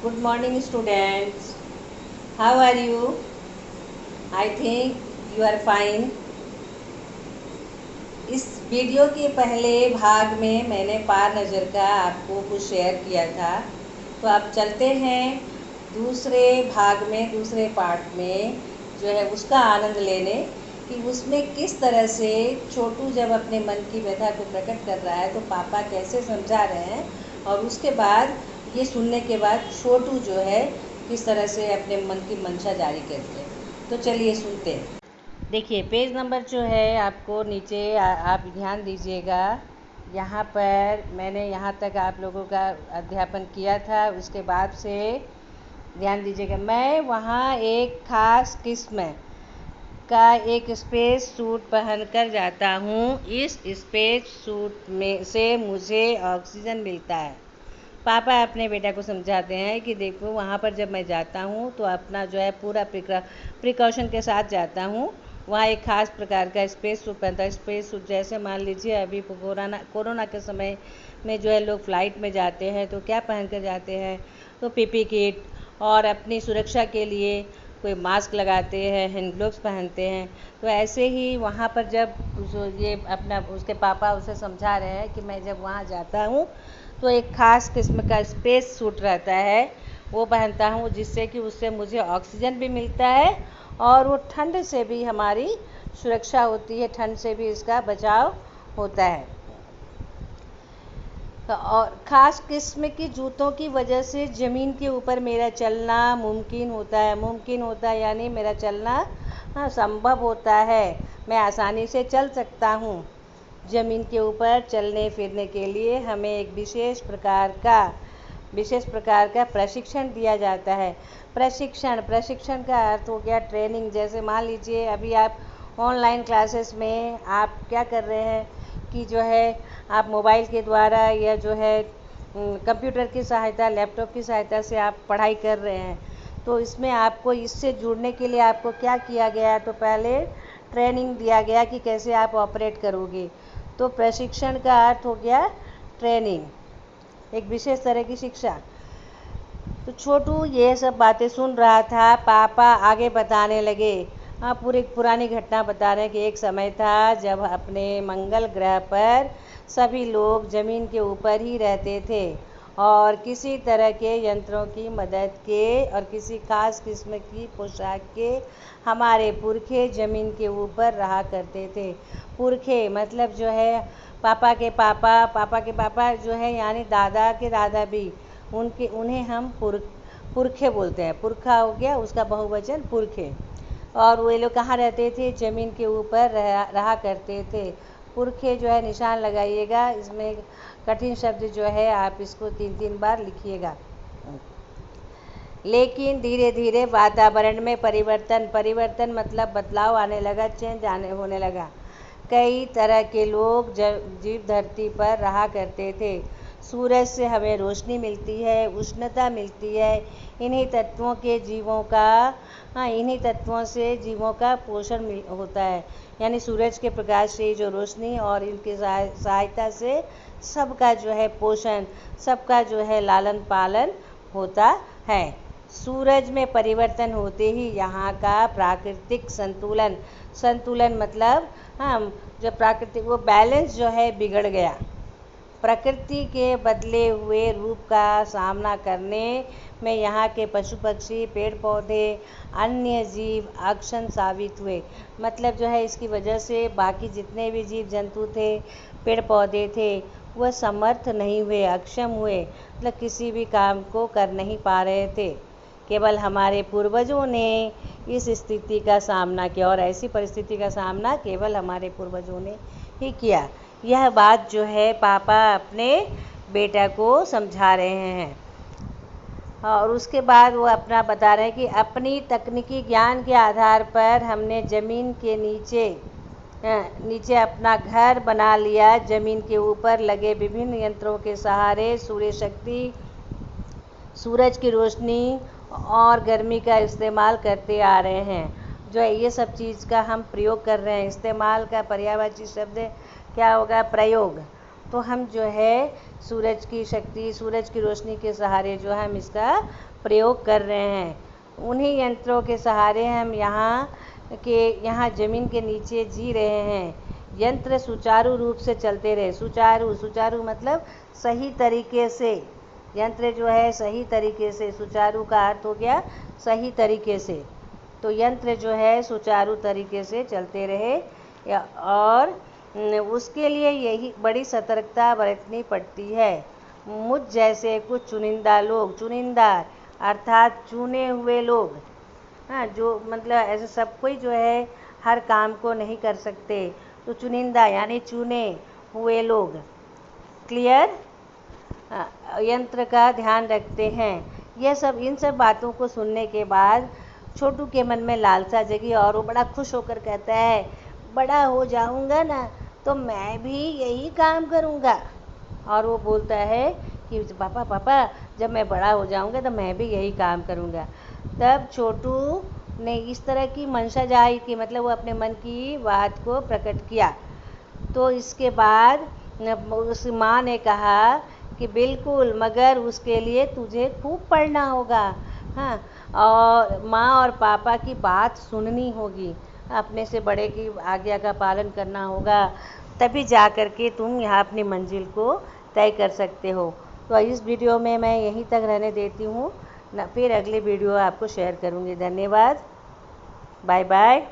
Good morning, students. How are you? I think you are fine. इस video के पहले भाग में मैंने पार नज़र का आपको कुछ शेयर किया था, तो अब चलते हैं दूसरे भाग में, दूसरे पार्ट में जो है उसका आनंद लेने कि उसमें किस तरह से छोटू जब अपने मन की व्यथा को प्रकट कर रहा है तो पापा कैसे समझा रहे हैं, और उसके बाद ये सुनने के बाद छोटू जो है किस तरह से अपने मन की मंशा जारी करते हैं। तो चलिए सुनते हैं। देखिए पेज नंबर जो है आपको नीचे आप ध्यान दीजिएगा। यहाँ पर मैंने यहाँ तक आप लोगों का अध्यापन किया था, उसके बाद से ध्यान दीजिएगा। मैं वहाँ एक ख़ास किस्म का एक स्पेस सूट पहनकर जाता हूँ। इस स्पेस सूट में से मुझे ऑक्सीजन मिलता है। पापा अपने बेटा को समझाते हैं कि देखो वहाँ पर जब मैं जाता हूँ तो अपना जो है पूरा प्रिकॉशन के साथ जाता हूँ। वहाँ एक ख़ास प्रकार का स्पेस सूट पहनता है। स्पेस सूट जैसे मान लीजिए अभी कोरोना के समय में जो है लोग फ़्लाइट में जाते हैं तो क्या पहन कर जाते हैं, तो पीपी किट, और अपनी सुरक्षा के लिए कोई मास्क लगाते हैं, हैंड ग्लोव्स पहनते हैं। तो ऐसे ही वहाँ पर जब ये अपना उसके पापा उसे समझा रहे हैं कि मैं जब वहाँ जाता हूँ तो एक ख़ास किस्म का स्पेस सूट रहता है, वो पहनता हूँ, जिससे कि उससे मुझे ऑक्सीजन भी मिलता है और वो ठंड से भी हमारी सुरक्षा होती है, ठंड से भी इसका बचाव होता है। और ख़ास किस्म की जूतों की वजह से ज़मीन के ऊपर मेरा चलना मुमकिन होता है यानी मेरा चलना संभव होता है। मैं आसानी से चल सकता हूँ। ज़मीन के ऊपर चलने फिरने के लिए हमें एक विशेष प्रकार का प्रशिक्षण दिया जाता है। प्रशिक्षण का अर्थ हो गया ट्रेनिंग। जैसे मान लीजिए अभी आप ऑनलाइन क्लासेस में आप क्या कर रहे हैं कि जो है आप मोबाइल के द्वारा या जो है कंप्यूटर की सहायता, लैपटॉप की सहायता से आप पढ़ाई कर रहे हैं। तो इसमें आपको इससे जुड़ने के लिए आपको क्या किया गया, तो पहले ट्रेनिंग दिया गया कि कैसे आप ऑपरेट करोगे। तो प्रशिक्षण का अर्थ हो गया ट्रेनिंग, एक विशेष तरह की शिक्षा। तो छोटू ये सब बातें सुन रहा था। पापा आगे बताने लगे। पूरी पुरानी घटना बता रहे हैं कि एक समय था जब अपने मंगल ग्रह पर सभी लोग ज़मीन के ऊपर ही रहते थे और किसी तरह के यंत्रों की मदद के और किसी खास किस्म की पोशाक के हमारे पुरखे ज़मीन के ऊपर रहा करते थे। पुरखे मतलब जो है पापा के पापा जो है यानी दादा के दादा भी, उन्हें हम पुरखे बोलते हैं। पुरखा हो गया उसका बहुवचन पुरखे। और वो लोग कहाँ रहते थे, ज़मीन के ऊपर रहा करते थे। पुरखे जो है निशान लगाइएगा, इसमें कठिन शब्द जो है आप इसको 3 बार लिखिएगा। लेकिन धीरे धीरे वातावरण में परिवर्तन मतलब बदलाव आने लगा, चेंज होने लगा। कई तरह के लोग जीव धरती पर रहा करते थे। सूरज से हमें रोशनी मिलती है, उष्णता मिलती है। इन्हीं तत्वों से जीवों का पोषण होता है। यानी सूरज के प्रकाश से जो रोशनी और इनकी सहायता से सबका जो है पोषण, सबका जो है लालन पालन होता है। सूरज में परिवर्तन होते ही यहाँ का प्राकृतिक संतुलन मतलब जो प्राकृतिक वो बैलेंस जो है बिगड़ गया। प्रकृति के बदले हुए रूप का सामना करने में यहाँ के पशु पक्षी, पेड़ पौधे, अन्य जीव अक्षम साबित हुए। मतलब जो है इसकी वजह से बाकी जितने भी जीव जंतु थे, पेड़ पौधे थे, वह समर्थ नहीं हुए, अक्षम हुए, मतलब किसी भी काम को कर नहीं पा रहे थे। केवल हमारे पूर्वजों ने इस स्थिति का सामना किया और ऐसी परिस्थिति का सामना केवल हमारे पूर्वजों ने ही किया। यह बात जो है पापा अपने बेटा को समझा रहे हैं। और उसके बाद वो अपना बता रहे हैं कि अपनी तकनीकी ज्ञान के आधार पर हमने ज़मीन के नीचे अपना घर बना लिया। ज़मीन के ऊपर लगे विभिन्न यंत्रों के सहारे सूरज की रोशनी और गर्मी का इस्तेमाल करते आ रहे हैं। जो ये सब चीज़ का हम प्रयोग कर रहे हैं। इस्तेमाल का पर्यायवाची शब्द क्या होगा, प्रयोग। तो हम जो है सूरज की शक्ति, सूरज की रोशनी के सहारे जो है हम इसका प्रयोग कर रहे हैं। उन्हीं यंत्रों के सहारे हम यहाँ ज़मीन के नीचे जी रहे हैं। यंत्र सुचारू रूप से चलते रहे। सुचारू मतलब सही तरीके से। यंत्र जो है सही तरीके से, सुचारू का अर्थ हो गया सही तरीके से। तो यंत्र जो है सुचारू तरीके से चलते रहे और उसके लिए यही बड़ी सतर्कता बरतनी पड़ती है। मुझ जैसे कुछ चुनिंदा लोग, चुनिंदा अर्थात चुने हुए लोग, हाँ, जो मतलब ऐसे सब कोई जो है हर काम को नहीं कर सकते, तो चुनिंदा यानी चुने हुए लोग क्लियर यंत्र का ध्यान रखते हैं। इन सब बातों को सुनने के बाद छोटू के मन में लालसा जगी और वो बड़ा खुश होकर कहता है, बड़ा हो जाऊंगा ना तो मैं भी यही काम करूंगा। और वो बोलता है कि पापा जब मैं बड़ा हो जाऊंगा तो मैं भी यही काम करूंगा। तब छोटू ने इस तरह की मंशा जाहिर की, मतलब वो अपने मन की बात को प्रकट किया। तो इसके बाद उस माँ ने कहा कि बिल्कुल, मगर उसके लिए तुझे खूब पढ़ना होगा, हाँ, और माँ और पापा की बात सुननी होगी, अपने से बड़े की आज्ञा का पालन करना होगा, तभी जा कर के तुम यहाँ अपनी मंजिल को तय कर सकते हो। तो इस वीडियो में मैं यहीं तक रहने देती हूँ, फिर अगली वीडियो आपको शेयर करूँगी। धन्यवाद, बाय बाय।